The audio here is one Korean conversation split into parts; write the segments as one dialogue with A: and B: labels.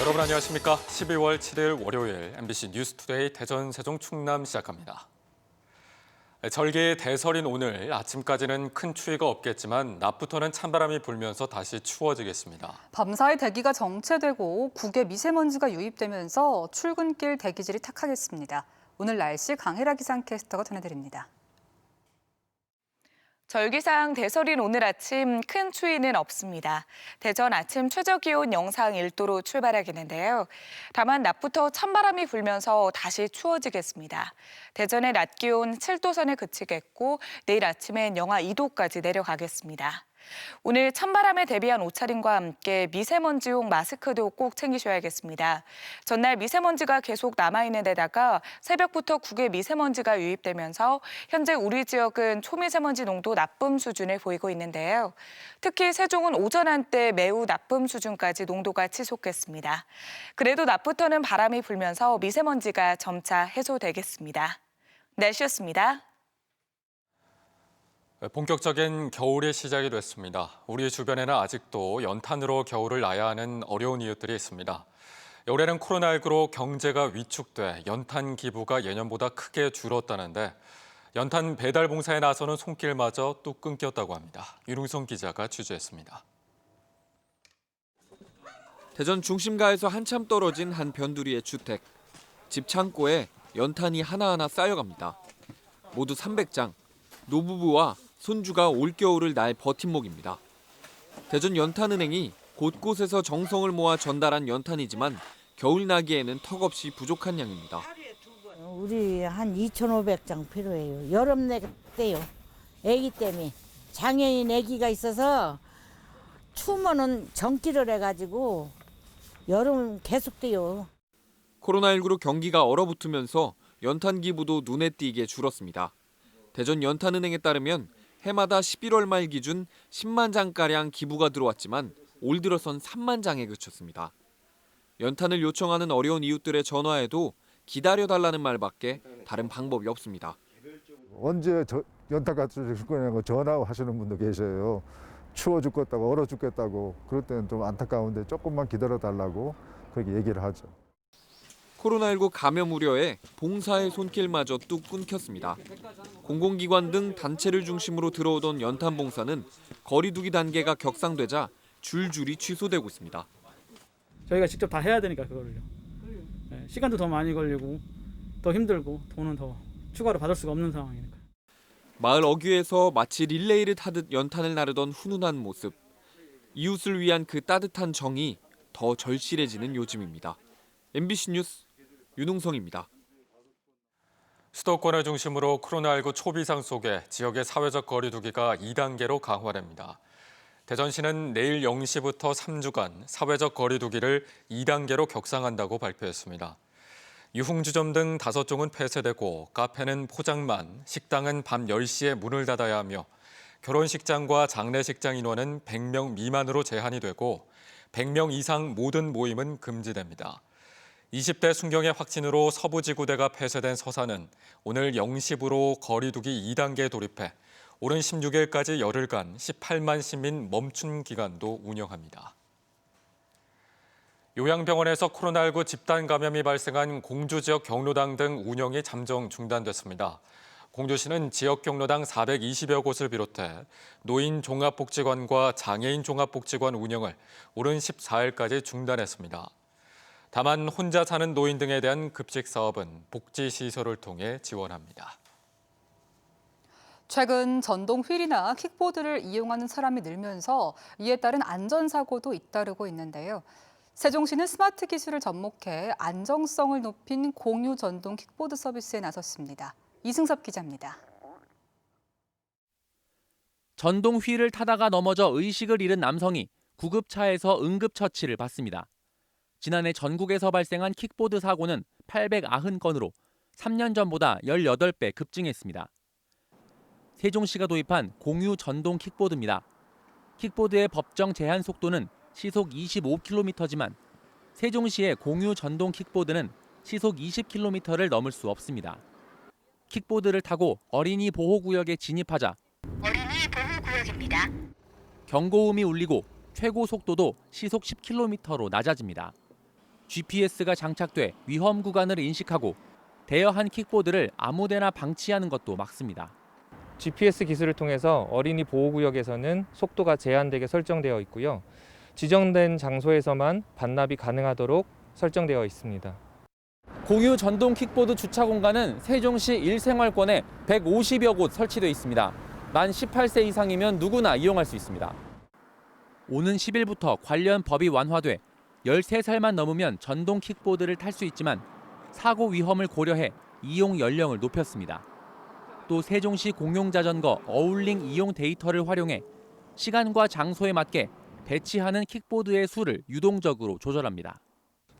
A: 여러분 안녕하십니까? 12월 7일 월요일 MBC 뉴스투데이 대전, 세종, 충남 시작합니다. 절기의 대설인 오늘 아침까지는 큰 추위가 없겠지만 낮부터는 찬바람이 불면서 다시 추워지겠습니다.
B: 밤사이 대기가 정체되고 국외 미세먼지가 유입되면서 출근길 대기질이 탁하겠습니다. 오늘 날씨 강혜라 기상캐스터가 전해드립니다.
C: 절기상 대설인 오늘 아침 큰 추위는 없습니다. 대전 아침 최저기온 영상 1도로 출발하겠는데요. 다만 낮부터 찬바람이 불면서 다시 추워지겠습니다. 대전의 낮 기온 7도 선에 그치겠고 내일 아침엔 영하 2도까지 내려가겠습니다. 오늘 찬바람에 대비한 옷차림과 함께 미세먼지용 마스크도 꼭 챙기셔야겠습니다. 전날 미세먼지가 계속 남아있는 데다가 새벽부터 국외 미세먼지가 유입되면서 현재 우리 지역은 초미세먼지 농도 나쁨 수준을 보이고 있는데요. 특히 세종은 오전 한때 매우 나쁨 수준까지 농도가 치솟겠습니다. 그래도 낮부터는 바람이 불면서 미세먼지가 점차 해소되겠습니다. 날씨였습니다.
A: 본격적인 겨울이 시작이 됐습니다. 우리 주변에는 아직도 연탄으로 겨울을 나야 하는 어려운 이웃들이 있습니다. 올해는 코로나19로 경제가 위축돼 연탄 기부가 예년보다 크게 줄었다는데 연탄 배달 봉사에 나서는 손길마저 뚝 끊겼다고 합니다. 윤웅성 기자가 취재했습니다.
D: 대전 중심가에서 한참 떨어진 한 변두리의 주택. 집 창고에 연탄이 하나하나 쌓여갑니다. 모두 300장. 노부부와 손주가 올겨울을 날 버팀목입니다. 대전 연탄은행이 곳곳에서 정성을 모아 전달한 연탄이지만 겨울 나기에는 턱없이 부족한 양입니다.
E: 우리 한 2,500장 필요해요. 여름 때요. 아기 때문에. 장애인 아기가 있어서 추우면은 전기를 해가지고 여름 계속 돼요.
D: 코로나19로 경기가 얼어붙으면서 연탄 기부도 눈에 띄게 줄었습니다. 대전 연탄은행에 따르면 해마다 11월 말 기준 10만 장가량 기부가 들어왔지만 올 들어선 3만 장에 그쳤습니다. 연탄을 요청하는 어려운 이웃들의 전화에도 기다려달라는 말밖에 다른 방법이 없습니다.
F: 언제 연탄 갖다 줄 거냐고 전화하시는 분도 계셔요. 추워 죽겠다고 얼어 죽겠다고. 그럴 때는 좀 안타까운데 조금만 기다려달라고 그렇게 얘기를 하죠.
D: 코로나19 감염 우려에 봉사의 손길마저 뚝 끊겼습니다. 공공기관 등 단체를 중심으로 들어오던 연탄 봉사는 거리두기 단계가 격상되자 줄줄이 취소되고 있습니다.
G: 저희가 직접 다 해야 되니까 그거를요. 시간도 더 많이 걸리고 더 힘들고 돈은 더 추가로 받을 수가 없는 상황이니까.
D: 마을 어귀에서 마치 릴레이를 타듯 연탄을 나르던 훈훈한 모습. 이웃을 위한 그 따뜻한 정이 더 절실해지는 요즘입니다. MBC 뉴스 윤웅성입니다.
A: 수도권을 중심으로 코로나19 초비상 속에 지역의 사회적 거리 두기가 2단계로 강화됩니다. 대전시는 내일 0시부터 3주간 사회적 거리 두기를 2단계로 격상한다고 발표했습니다. 유흥주점 등 5종은 폐쇄되고 카페는 포장만, 식당은 밤 10시에 문을 닫아야 하며 결혼식장과 장례식장 인원은 100명 미만으로 제한이 되고 100명 이상 모든 모임은 금지됩니다. 20대 순경의 확진으로 서부지구대가 폐쇄된 서산은 오늘 0시부로 거리두기 2단계에 돌입해 오는 16일까지 열흘간 18만 시민 멈춤 기간도 운영합니다. 요양병원에서 코로나19 집단 감염이 발생한 공주 지역 경로당 등 운영이 잠정 중단됐습니다. 공주시는 지역 경로당 420여 곳을 비롯해 노인 종합복지관과 장애인 종합복지관 운영을 오는 14일까지 중단했습니다. 다만 혼자 사는 노인 등에 대한 급식 사업은 복지시설을 통해 지원합니다.
B: 최근 전동 휠이나 킥보드를 이용하는 사람이 늘면서 이에 따른 안전사고도 잇따르고 있는데요. 세종시는 스마트 기술을 접목해 안정성을 높인 공유 전동 킥보드 서비스에 나섰습니다. 이승섭 기자입니다.
H: 전동 휠을 타다가 넘어져 의식을 잃은 남성이 구급차에서 응급처치를 받습니다. 지난해 전국에서 발생한 킥보드 사고는 890건으로 3년 전보다 18배 급증했습니다. 세종시가 도입한 공유 전동 킥보드입니다. 킥보드의 법정 제한 속도는 시속 25km지만 세종시의 공유 전동 킥보드는 시속 20km를 넘을 수 없습니다. 킥보드를 타고 어린이 보호구역에 진입하자
C: 어린이 보호구역입니다.
H: 경고음이 울리고 최고 속도도 시속 10km로 낮아집니다. GPS가 장착돼 위험 구간을 인식하고 대여한 킥보드를 아무데나 방치하는 것도 막습니다.
I: GPS 기술을 통해서 어린이 보호구역에서는 속도가 제한되게 설정되어 있고요. 지정된 장소에서만 반납이 가능하도록 설정되어 있습니다.
H: 공유 전동 킥보드 주차 공간은 세종시 일생활권에 150여 곳 설치되어 있습니다. 만 18세 이상이면 누구나 이용할 수 있습니다. 오는 10일부터 관련 법이 완화돼 13살만 넘으면 전동 킥보드를 탈 수 있지만 사고 위험을 고려해 이용 연령을 높였습니다. 또 세종시 공용자전거 어울링 이용 데이터를 활용해 시간과 장소에 맞게 배치하는 킥보드의 수를 유동적으로 조절합니다.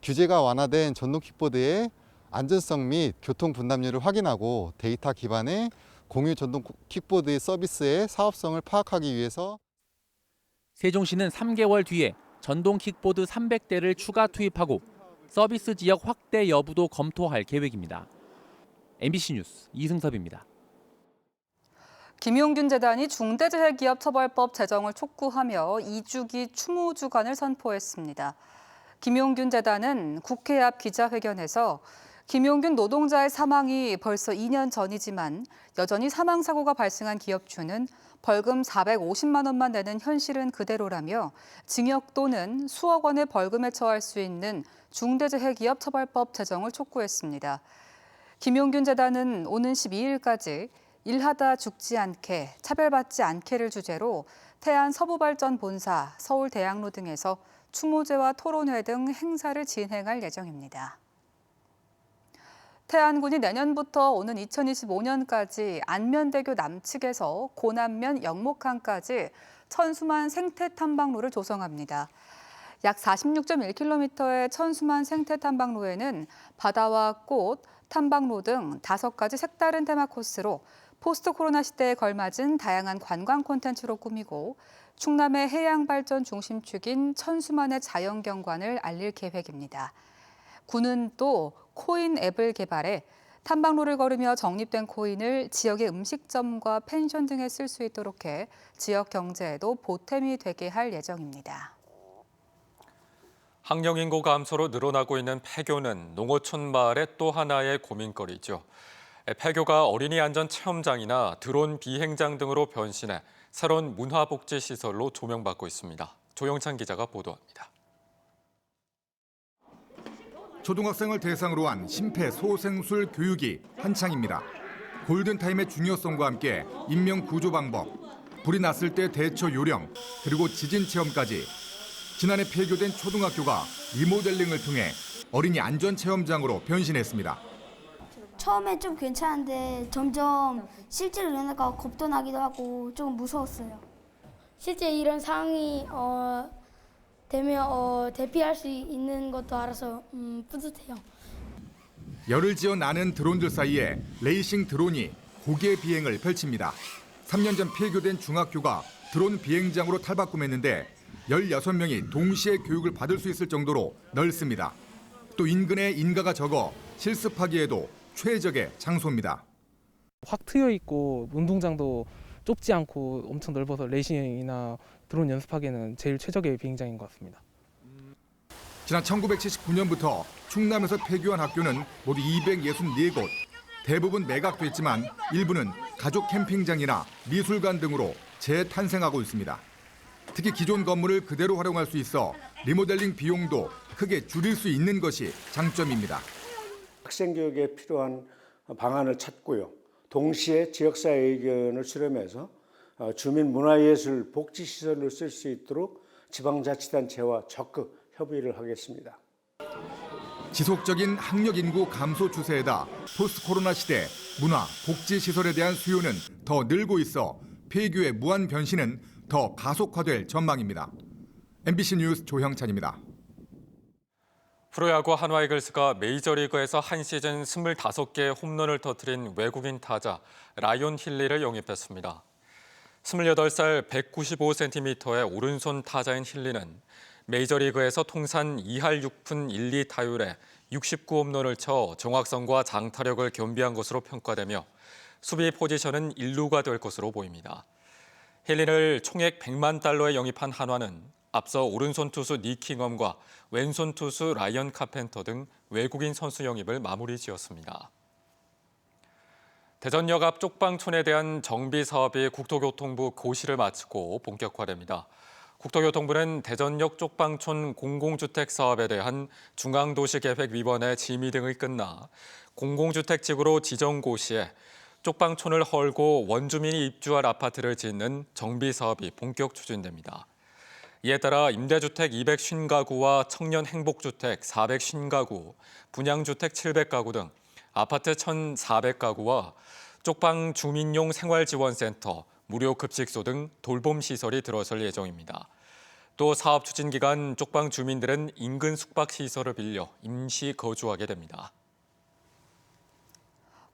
J: 규제가 완화된 전동 킥보드의 안전성 및 교통 분담률을 확인하고 데이터 기반의 공유 전동 킥보드의 서비스의 사업성을 파악하기 위해서
H: 세종시는 3개월 뒤에 전동 킥보드 300대를 추가 투입하고 서비스 지역 확대 여부도 검토할 계획입니다. MBC 뉴스 이승섭입니다.
B: 김용균 재단이 중대재해기업처벌법 제정을 촉구하며 2주기 추모 주간을 선포했습니다. 김용균 재단은 국회 앞 기자회견에서 김용균 노동자의 사망이 벌써 2년 전이지만 여전히 사망 사고가 발생한 기업주는 벌금 450만 원만 내는 현실은 그대로라며 징역 또는 수억 원의 벌금에 처할 수 있는 중대재해기업처벌법 제정을 촉구했습니다. 김용균 재단은 오는 12일까지 일하다 죽지 않게, 차별받지 않게를 주제로 태안 서부발전본사, 서울대학로 등에서 추모제와 토론회 등 행사를 진행할 예정입니다. 태안군이 내년부터 오는 2025년까지 안면대교 남측에서 고남면 영목항까지 천수만 생태 탐방로를 조성합니다. 약 46.1km의 천수만 생태 탐방로에는 바다와 꽃, 탐방로 등 5가지 색다른 테마 코스로 포스트 코로나 시대에 걸맞은 다양한 관광 콘텐츠로 꾸미고 충남의 해양 발전 중심축인 천수만의 자연경관을 알릴 계획입니다. 군은 또 코인 앱을 개발해 탐방로를 걸으며 적립된 코인을 지역의 음식점과 펜션 등에 쓸 수 있도록 해 지역 경제에도 보탬이 되게 할 예정입니다.
A: 학령 인구 감소로 늘어나고 있는 폐교는 농어촌 마을의 또 하나의 고민거리죠. 폐교가 어린이 안전 체험장이나 드론 비행장 등으로 변신해 새로운 문화복지시설로 조명받고 있습니다. 조영찬 기자가 보도합니다.
K: 초등학생을 대상으로 한 심폐소생술 교육이 한창입니다. 골든타임의 중요성과 함께 인명 구조 방법, 불이 났을 때 대처 요령, 그리고 지진 체험까지 지난해 폐교된 초등학교가 리모델링을 통해 어린이 안전 체험장으로 변신했습니다.
L: 처음에 좀 괜찮은데 점점 실제로 일어나니까 겁도 나기도 하고 조금 무서웠어요. 실제 이런 상황이 되면 대피할 수 있는 것도 알아서 뿌듯해요.
K: 열을 지어 나는 드론들 사이에 레이싱 드론이 고개 비행을 펼칩니다. 3년 전 폐교된 중학교가 드론 비행장으로 탈바꿈했는데 16명이 동시에 교육을 받을 수 있을 정도로 넓습니다. 또 인근에 인가가 적어 실습하기에도 최적의 장소입니다.
I: 확 트여 있고 운동장도 좁지 않고 엄청 넓어서 레이싱이나 드론 연습하기에는 제일 최적의 비행장인 것 같습니다.
K: 지난 1979년부터 충남에서 폐교한 학교는 모두 264곳. 대부분 매각됐지만 일부는 가족 캠핑장이나 미술관 등으로 재탄생하고 있습니다. 특히 기존 건물을 그대로 활용할 수 있어 리모델링 비용도 크게 줄일 수 있는 것이 장점입니다.
M: 학생 교육에 필요한 방안을 찾고요. 동시에 지역사회 의견을 수렴해서 주민 문화예술 복지시설로 쓸 수 있도록 지방자치단체와 적극 협의를 하겠습니다.
K: 지속적인 학력 인구 감소 추세에다 포스트 코로나 시대 문화 복지시설에 대한 수요는 더 늘고 있어 폐교의 무한 변신은 더 가속화될 전망입니다. MBC 뉴스 조형찬입니다.
A: 프로야구 한화이글스가 메이저리그에서 한 시즌 25개의 홈런을 터뜨린 외국인 타자 라이온 힐리를 영입했습니다. 28살 195cm의 오른손 타자인 힐리는 메이저리그에서 통산 2할 6푼 1리 타율에 69홈런을 쳐 정확성과 장타력을 겸비한 것으로 평가되며 수비 포지션은 1루가 될 것으로 보입니다. 힐리를 총액 $100만 영입한 한화는 앞서 오른손 투수 니킹엄과 왼손 투수 라이언 카펜터 등 외국인 선수 영입을 마무리 지었습니다. 대전역 앞 쪽방촌에 대한 정비 사업이 국토교통부 고시를 마치고 본격화됩니다. 국토교통부는 대전역 쪽방촌 공공주택 사업에 대한 중앙도시계획위원회 심의 등을 끝나 공공주택지구로 지정 고시에 쪽방촌을 헐고 원주민이 입주할 아파트를 짓는 정비 사업이 본격 추진됩니다. 이에 따라 임대주택 250가구와 청년 행복주택 450가구, 분양주택 700가구 등 아파트 1,400가구와 쪽방 주민용 생활지원센터, 무료 급식소 등 돌봄 시설이 들어설 예정입니다. 또 사업 추진 기간 쪽방 주민들은 인근 숙박시설을 빌려 임시 거주하게 됩니다.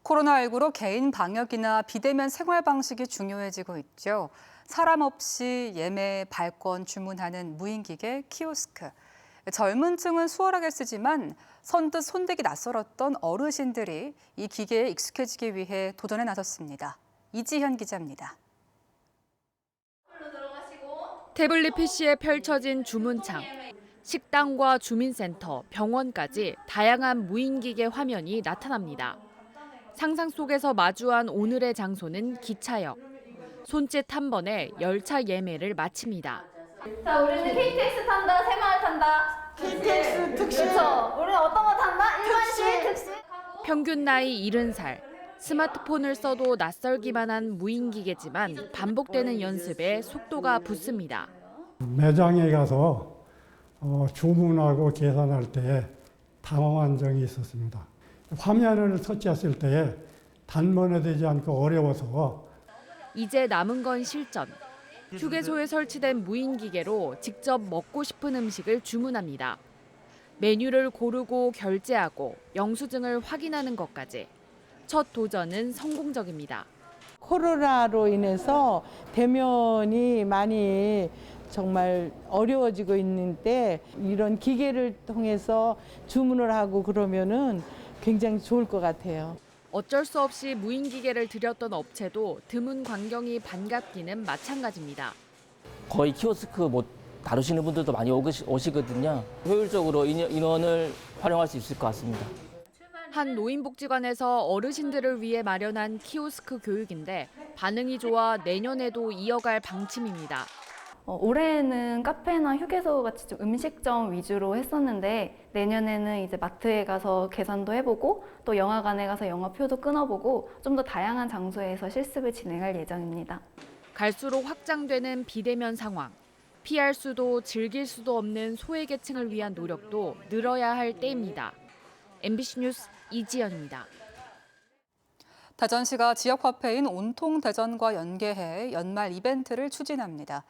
B: 코로나19로 개인 방역이나 비대면 생활 방식이 중요해지고 있죠. 사람 없이 예매, 발권, 주문하는 무인기계 키오스크. 젊은 층은 수월하게 쓰지만 선뜻 손대기 낯설었던 어르신들이 이 기계에 익숙해지기 위해 도전에 나섰습니다. 이지현 기자입니다.
N: 태블릿 PC에 펼쳐진 주문창, 식당과 주민센터, 병원까지 다양한 무인기계 화면이 나타납니다. 상상 속에서 마주한 오늘의 장소는 기차역. 손짓 한 번에 열차 예매를 마칩니다.
O: 자, 우리는 KTX 탄다, 새마을 탄다. KTX 특시. 그렇죠. 우리는 어떤 거 탄다? 일반식, 특시.
N: 평균 나이 70살. 스마트폰을 써도 낯설기만 한 무인기계지만 반복되는 연습에 속도가 붙습니다.
P: 매장에 가서 주문하고 계산할 때 당황한 적이 있었습니다. 화면을 터치했을 때 단번에 되지 않고 어려워서
N: 이제 남은 건 실전. 휴게소에 설치된 무인기계로 직접 먹고 싶은 음식을 주문합니다. 메뉴를 고르고 결제하고 영수증을 확인하는 것까지. 첫 도전은 성공적입니다.
E: 코로나로 인해서 대면이 많이 정말 어려워지고 있는데 이런 기계를 통해서 주문을 하고 그러면은 굉장히 좋을 것 같아요.
N: 어쩔 수 없이 무인기계를 들였던 업체도 드문 광경이 반갑기는 마찬가지입니다.
Q: 거의 키오스크 다루시는 분들도 많이 오시거든요. 효율적으로 인원을 활용할 수 있을 것 같습니다.
N: 한 노인복지관에서 어르신들을 위해 마련한 키오스크 교육인데 반응이 좋아 내년에도 이어갈 방침입니다.
R: 올해는 카페나 휴게소 같이 좀 음식점 위주로 했었는데 내년에는 이제 마트에 가서 계산도 해보고 또 영화관에 가서 영화표도 끊어보고 좀 더 다양한 장소에서 실습을 진행할 예정입니다.
N: 갈수록 확장되는 비대면 상황. 피할 수도 즐길 수도 없는 소외계층을 위한 노력도 늘어야 할 때입니다. MBC 뉴스 이지연입니다.
B: 대전시가 지역화폐인 온통대전과 연계해 연말 이벤트를 추진합니다.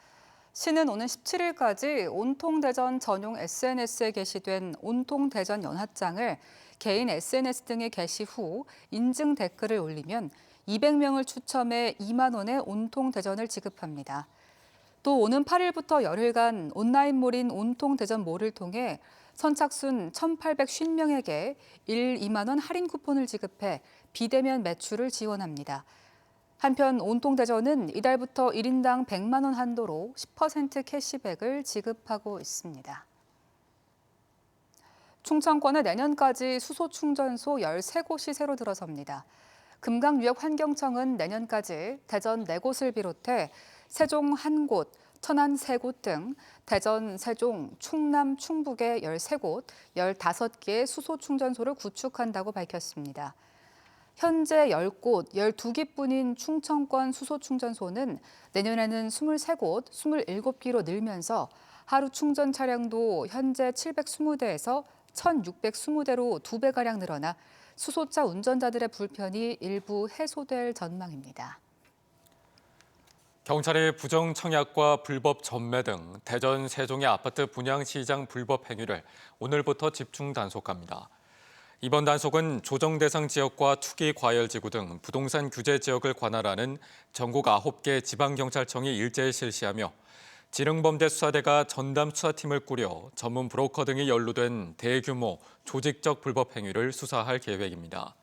B: 시는 오는 17일까지 온통대전 전용 SNS에 게시된 온통대전 연합장을 개인 SNS 등에 게시 후 인증 댓글을 올리면 200명을 추첨해 2만 원의 온통대전을 지급합니다. 또 오는 8일부터 열흘간 온라인몰인 온통대전몰을 통해 선착순 1,850명에게 2만 원 할인 쿠폰을 지급해 비대면 매출을 지원합니다. 한편 온통대전은 이달부터 1인당 100만 원 한도로 10% 캐시백을 지급하고 있습니다. 충청권에 내년까지 수소충전소 13곳이 새로 들어섭니다. 금강유역환경청은 내년까지 대전 4곳을 비롯해 세종 1곳, 천안 3곳 등 대전, 세종, 충남, 충북의 13곳, 15개의 수소충전소를 구축한다고 밝혔습니다. 현재 10곳, 12기뿐인 충청권 수소충전소는 내년에는 23곳, 27기로 늘면서 하루 충전 차량도 현재 720대에서 1,620대로 2배가량 늘어나 수소차 운전자들의 불편이 일부 해소될 전망입니다.
A: 경찰이 부정청약과 불법 전매 등 대전, 세종의 아파트 분양시장 불법 행위를 오늘부터 집중 단속합니다. 이번 단속은 조정 대상 지역과 투기 과열지구 등 부동산 규제 지역을 관할하는 전국 9개 지방경찰청이 일제히 실시하며 지능범죄수사대가 전담 수사팀을 꾸려 전문 브로커 등이 연루된 대규모 조직적 불법 행위를 수사할 계획입니다.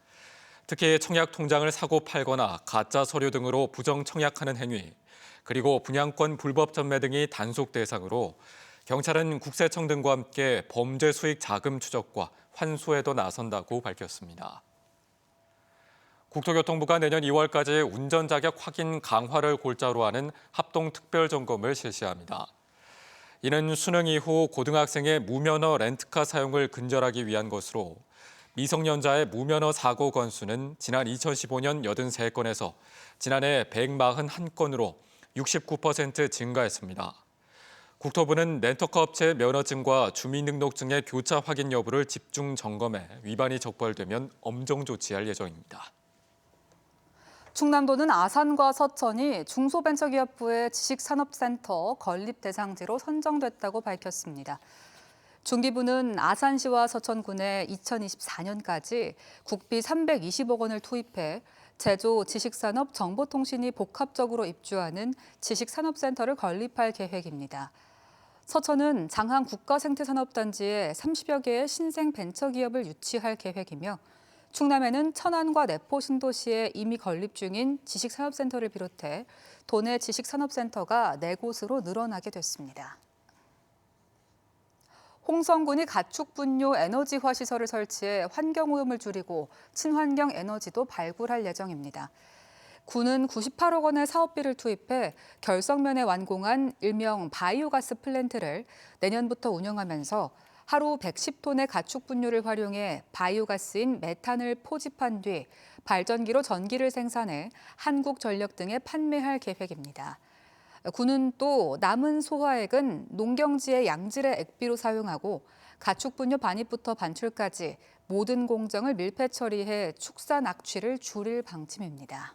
A: 특히 청약 통장을 사고 팔거나 가짜 서류 등으로 부정 청약하는 행위, 그리고 분양권 불법 전매 등이 단속 대상으로 경찰은 국세청 등과 함께 범죄 수익 자금 추적과 환수에도 나선다고 밝혔습니다. 국토교통부가 내년 2월까지 운전자격 확인 강화를 골자로 하는 합동 특별점검을 실시합니다. 이는 수능 이후 고등학생의 무면허 렌트카 사용을 근절하기 위한 것으로 미성년자의 무면허 사고 건수는 지난 2015년 83건에서 지난해 141건으로 69% 증가했습니다. 국토부는 렌터카 업체 면허증과 주민등록증의 교차 확인 여부를 집중 점검해 위반이 적발되면 엄정 조치할 예정입니다.
B: 충남도는 아산과 서천이 중소벤처기업부의 지식산업센터 건립 대상지로 선정됐다고 밝혔습니다. 중기부는 아산시와 서천군에 2024년까지 국비 320억 원을 투입해 제조, 지식산업, 정보통신이 복합적으로 입주하는 지식산업센터를 건립할 계획입니다. 서천은 장항 국가생태산업단지에 30여 개의 신생 벤처기업을 유치할 계획이며 충남에는 천안과 내포 신도시에 이미 건립 중인 지식산업센터를 비롯해 도내 지식산업센터가 4곳으로 늘어나게 됐습니다. 홍성군이 가축분뇨 에너지화 시설을 설치해 환경오염을 줄이고 친환경 에너지도 발굴할 예정입니다. 군은 98억 원의 사업비를 투입해 결석면에 완공한 일명 바이오가스 플랜트를 내년부터 운영하면서 하루 110톤의 가축 분뇨를 활용해 바이오가스인 메탄을 포집한 뒤 발전기로 전기를 생산해 한국전력 등에 판매할 계획입니다. 군은 또 남은 소화액은 농경지의 양질의 액비로 사용하고 가축 분뇨 반입부터 반출까지 모든 공정을 밀폐 처리해 축산 악취를 줄일 방침입니다.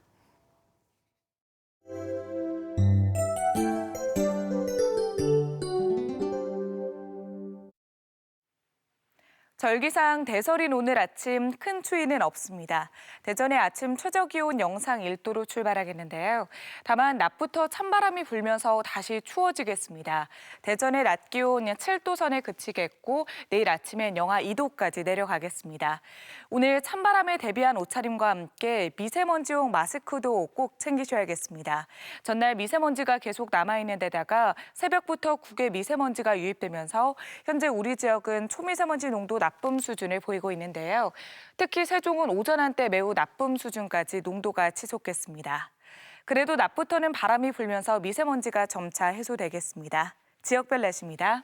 C: 절기상 대설인 오늘 아침 큰 추위는 없습니다. 대전의 아침 최저기온 영상 1도로 출발하겠는데요. 다만 낮부터 찬바람이 불면서 다시 추워지겠습니다. 대전의 낮 기온 7도 선에 그치겠고 내일 아침엔 영하 2도까지 내려가겠습니다. 오늘 찬바람에 대비한 옷차림과 함께 미세먼지용 마스크도 꼭 챙기셔야겠습니다. 전날 미세먼지가 계속 남아있는 데다가 새벽부터 국외 미세먼지가 유입되면서 현재 우리 지역은 초미세먼지 농도 나쁨 수준을 보이고 있는데요. 특히 세종은 오전 한때 매우 나쁨 수준까지 농도가 치솟겠습니다. 그래도 낮부터는 바람이 불면서 미세먼지가 점차 해소되겠습니다. 지역별 날씨입니다.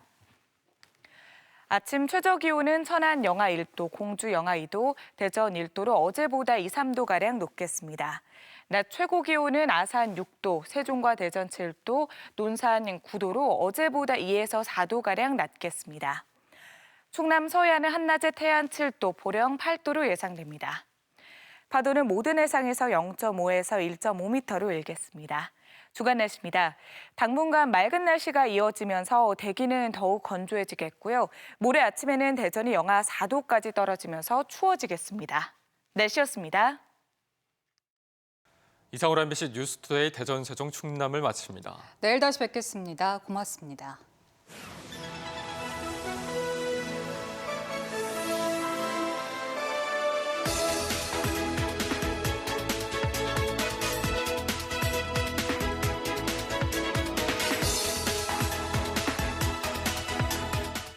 C: 아침 최저기온은 천안 영하 1도, 공주 영하 2도, 대전 1도로 어제보다 2, 3도가량 높겠습니다. 낮 최고 기온은 아산 6도, 세종과 대전 7도, 논산 9도로 어제보다 2에서 4도가량 낮겠습니다. 충남 서해안은 한낮에 태안 7도, 보령 8도로 예상됩니다. 파도는 모든 해상에서 0.5에서 1.5m로 일겠습니다. 주간 날씨입니다. 당분간 맑은 날씨가 이어지면서 대기는 더욱 건조해지겠고요. 모레 아침에는 대전이 영하 4도까지 떨어지면서 추워지겠습니다. 날씨였습니다.
A: 이상으로 MBC 뉴스투데이 대전, 세종, 충남을 마칩니다.
B: 내일 다시 뵙겠습니다. 고맙습니다.